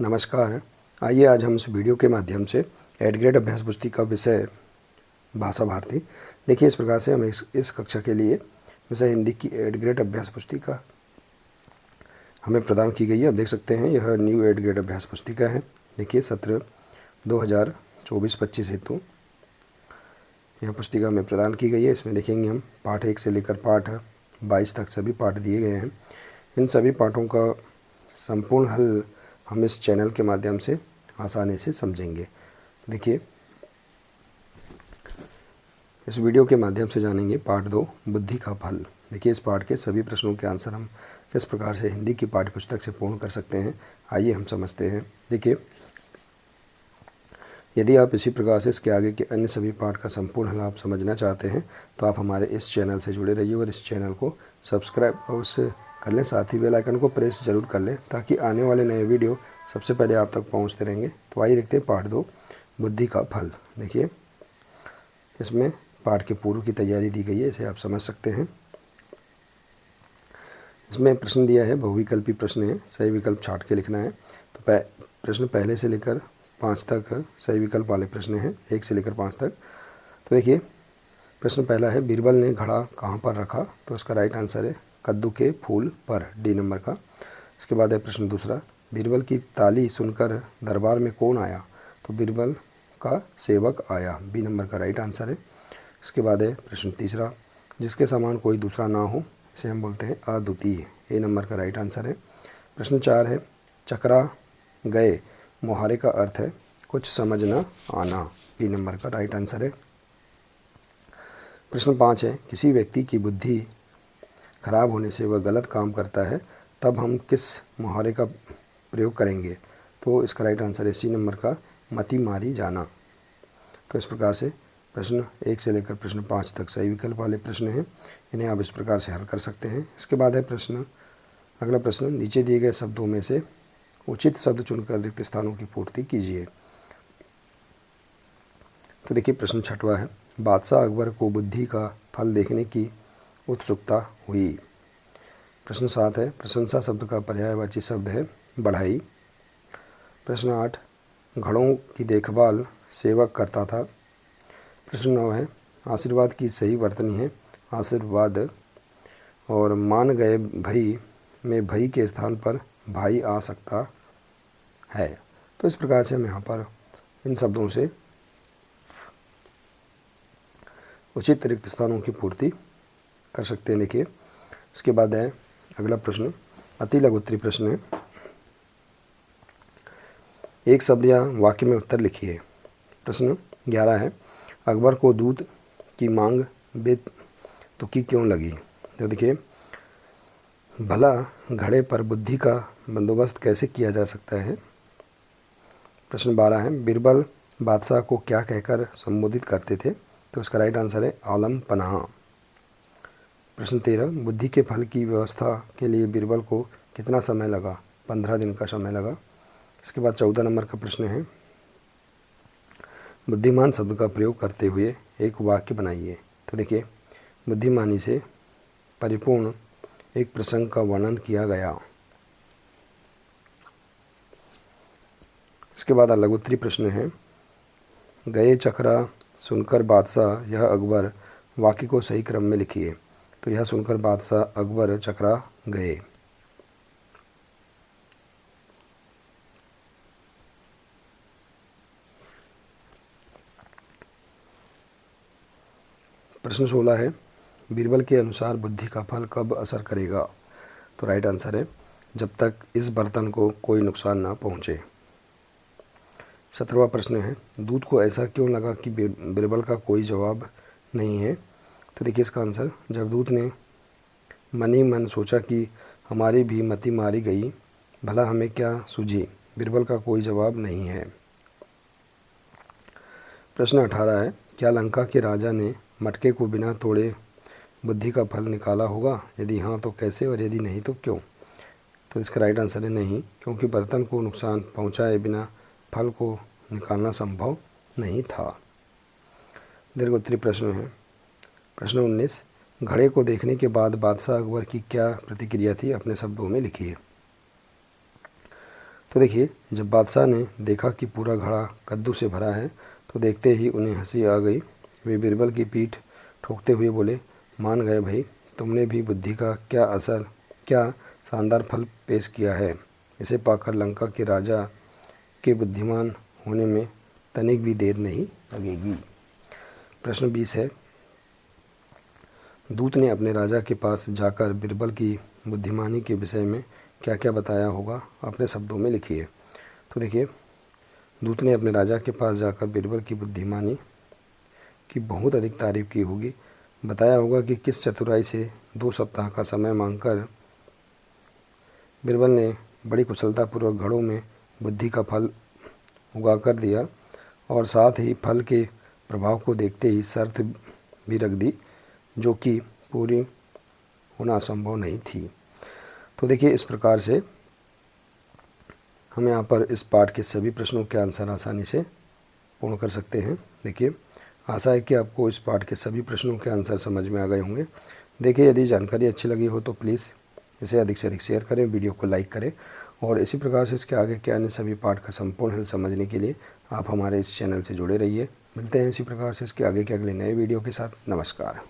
नमस्कार। आइए आज हम इस वीडियो के माध्यम से एड ग्रेड अभ्यास पुस्तिका विषय भाषा भारती। देखिए, इस प्रकार से हमें इस कक्षा के लिए विषय हिंदी की एड ग्रेड अभ्यास पुस्तिका हमें प्रदान की गई है। आप देख सकते हैं यह न्यू एड ग्रेड अभ्यास पुस्तिका है। देखिए, सत्र 2024-25 हेतु यह पुस्तिका हमें प्रदान की गई है। इसमें देखेंगे हम पाठ 1 से लेकर पाठ 22 तक सभी पाठ दिए गए हैं। इन सभी पाठों का संपूर्ण हल हम इस चैनल के माध्यम से आसानी से समझेंगे। देखिए, इस वीडियो के माध्यम से जानेंगे पाठ 2 बुद्धि का फल। देखिए, इस पाठ के सभी प्रश्नों के आंसर हम किस प्रकार से हिंदी की पाठ्यपुस्तक से पूर्ण कर सकते हैं, आइए हम समझते हैं। देखिए, यदि आप इसी प्रकार से इसके आगे के अन्य सभी पाठ का संपूर्ण हल आप समझना चाहते हैं तो आप हमारे इस चैनल से जुड़े रहिए और इस चैनल को सब्सक्राइब अवश्य कर लें, साथ ही बेल आइकन को प्रेस जरूर कर लें ताकि आने वाले नए वीडियो सबसे पहले आप तक पहुंचते रहेंगे। तो आइए देखते हैं पाठ 2 बुद्धि का फल। देखिए, इसमें पाठ के पूर्व की तैयारी दी गई है, इसे आप समझ सकते हैं। इसमें प्रश्न दिया है, बहुविकल्पी प्रश्न है, सही विकल्प छांट के लिखना है। तो प्रश्न पहले से लेकर 5 तक सही विकल्प वाले प्रश्न हैं, 1 से लेकर 5 तक। तो देखिए, प्रश्न पहला है, बीरबल ने घड़ा कहाँ पर रखा? तो इसका राइट आंसर है कद्दू के फूल पर, डी नंबर का। इसके बाद है प्रश्न दूसरा, बीरबल की ताली सुनकर दरबार में कौन आया? तो बीरबल का सेवक आया, बी नंबर का राइट आंसर है। इसके बाद है प्रश्न तीसरा, जिसके समान कोई दूसरा ना हो इसे हम बोलते हैं अद्वितीय, ए नंबर का राइट आंसर है। प्रश्न 4 है, चकरा गए मुहावरे का अर्थ है कुछ समझ न आना, बी नंबर का राइट आंसर है। प्रश्न 5 है, किसी व्यक्ति की बुद्धि खराब होने से वह गलत काम करता है तब हम किस मुहावरे का प्रयोग करेंगे? तो इसका राइट आंसर है सी नंबर का मति मारी जाना। तो इस प्रकार से प्रश्न 1 से लेकर प्रश्न 5 तक सही विकल्प वाले प्रश्न हैं, इन्हें आप इस प्रकार से हल कर सकते हैं। इसके बाद है अगला प्रश्न, नीचे दिए गए शब्दों में से उचित शब्द चुनकर रिक्त स्थानों की पूर्ति कीजिए। तो देखिए, प्रश्न 6वां है, बादशाह अकबर को बुद्धि का फल देखने की उत्सुकता हुई। प्रश्न 7 है, प्रशंसा शब्द का पर्यायवाची शब्द है बढ़ाई। प्रश्न 8, घड़ों की देखभाल सेवक करता था। प्रश्न 9 है, आशीर्वाद की सही वर्तनी है आशीर्वाद, और मान गए भई में भई के स्थान पर भाई आ सकता है। तो इस प्रकार से हम यहाँ पर इन शब्दों से उचित रिक्त स्थानों की पूर्ति कर सकते हैं। देखिए, इसके बाद है अगला प्रश्न, अति लघु उत्तरीय प्रश्न है, एक शब्द या वाक्य में उत्तर लिखिए। प्रश्न 11 है, अकबर को दूध की मांग बेतुकी क्यों लगी? तो देखिए, भला घड़े पर बुद्धि का बंदोबस्त कैसे किया जा सकता है? प्रश्न 12 है, बीरबल बादशाह को क्या कहकर संबोधित करते थे? तो इसका राइट आंसर है आलम पनाह। प्रश्न 13, बुद्धि के फल की व्यवस्था के लिए बीरबल को कितना समय लगा? 15 दिन का समय लगा। इसके बाद 14 नंबर का प्रश्न है, बुद्धिमान शब्द का प्रयोग करते हुए एक वाक्य बनाइए। तो देखिए, बुद्धिमानी से परिपूर्ण एक प्रसंग का वर्णन किया गया। इसके बाद लघु उत्तरीय प्रश्न है, गए चकरा सुनकर बादशाह यह अकबर, वाक्य को सही क्रम में लिखिए। तो यह सुनकर बादशाह अकबर चकरा गए। प्रश्न 16 है, बीरबल के अनुसार बुद्धि का फल कब असर करेगा? तो राइट आंसर है जब तक इस बर्तन को कोई नुकसान ना पहुंचे। 17वां प्रश्न है, दूध को ऐसा क्यों लगा कि बीरबल का कोई जवाब नहीं है? तो देखिए, इसका आंसर, जब दूध ने मन ही मन सोचा कि हमारी भी मति मारी गई, भला हमें क्या सूझी, बीरबल का कोई जवाब नहीं है। प्रश्न 18 है, क्या लंका के राजा ने मटके को बिना तोड़े बुद्धि का फल निकाला होगा? यदि हाँ तो कैसे, और यदि नहीं तो क्यों? तो इसका राइट आंसर है नहीं, क्योंकि बर्तन को नुकसान पहुंचाए बिना फल को निकालना संभव नहीं था। दीर्घ उत्तरीय प्रश्न है। प्रश्न 19, घड़े को देखने के बाद बादशाह अकबर की क्या प्रतिक्रिया थी? अपने शब्दों में लिखिए। तो देखिए, जब बादशाह ने देखा कि पूरा घड़ा कद्दू से भरा है तो देखते ही उन्हें हंसी आ गई। वे बीरबल की पीठ ठोकते हुए बोले, मान गए भाई, तुमने भी बुद्धि का क्या शानदार फल पेश किया है। इसे पाकर लंका के राजा के बुद्धिमान होने में तनिक भी देर नहीं लगेगी। प्रश्न 20 है, दूत ने अपने राजा के पास जाकर बीरबल की बुद्धिमानी के विषय में क्या क्या बताया होगा, अपने शब्दों में लिखिए। तो देखिए, दूत ने अपने राजा के पास जाकर बीरबल की बुद्धिमानी की बहुत अधिक तारीफ की होगी। बताया होगा कि किस चतुराई से 2 सप्ताह का समय मांगकर बीरबल ने बड़ी कुशलतापूर्वक घड़ों में बुद्धि का फल उगा कर दिया और साथ ही फल के प्रभाव को देखते ही शर्त भी रख दी जो कि पूरी होना असंभव नहीं थी। तो देखिए, इस प्रकार से हम यहाँ पर इस पाठ के सभी प्रश्नों के आंसर आसानी से पूर्ण कर सकते हैं। देखिए, आशा है कि आपको इस पाठ के सभी प्रश्नों के आंसर समझ में आ गए होंगे। देखिए, यदि जानकारी अच्छी लगी हो तो प्लीज़ इसे अधिक से अधिक शेयर करें, वीडियो को लाइक करें और इसी प्रकार से इसके आगे के अन्य सभी पाठ का संपूर्ण हल समझने के लिए आप हमारे इस चैनल से जुड़े रहिए। मिलते हैं इसी प्रकार से इसके आगे के अगले नए वीडियो के साथ। नमस्कार।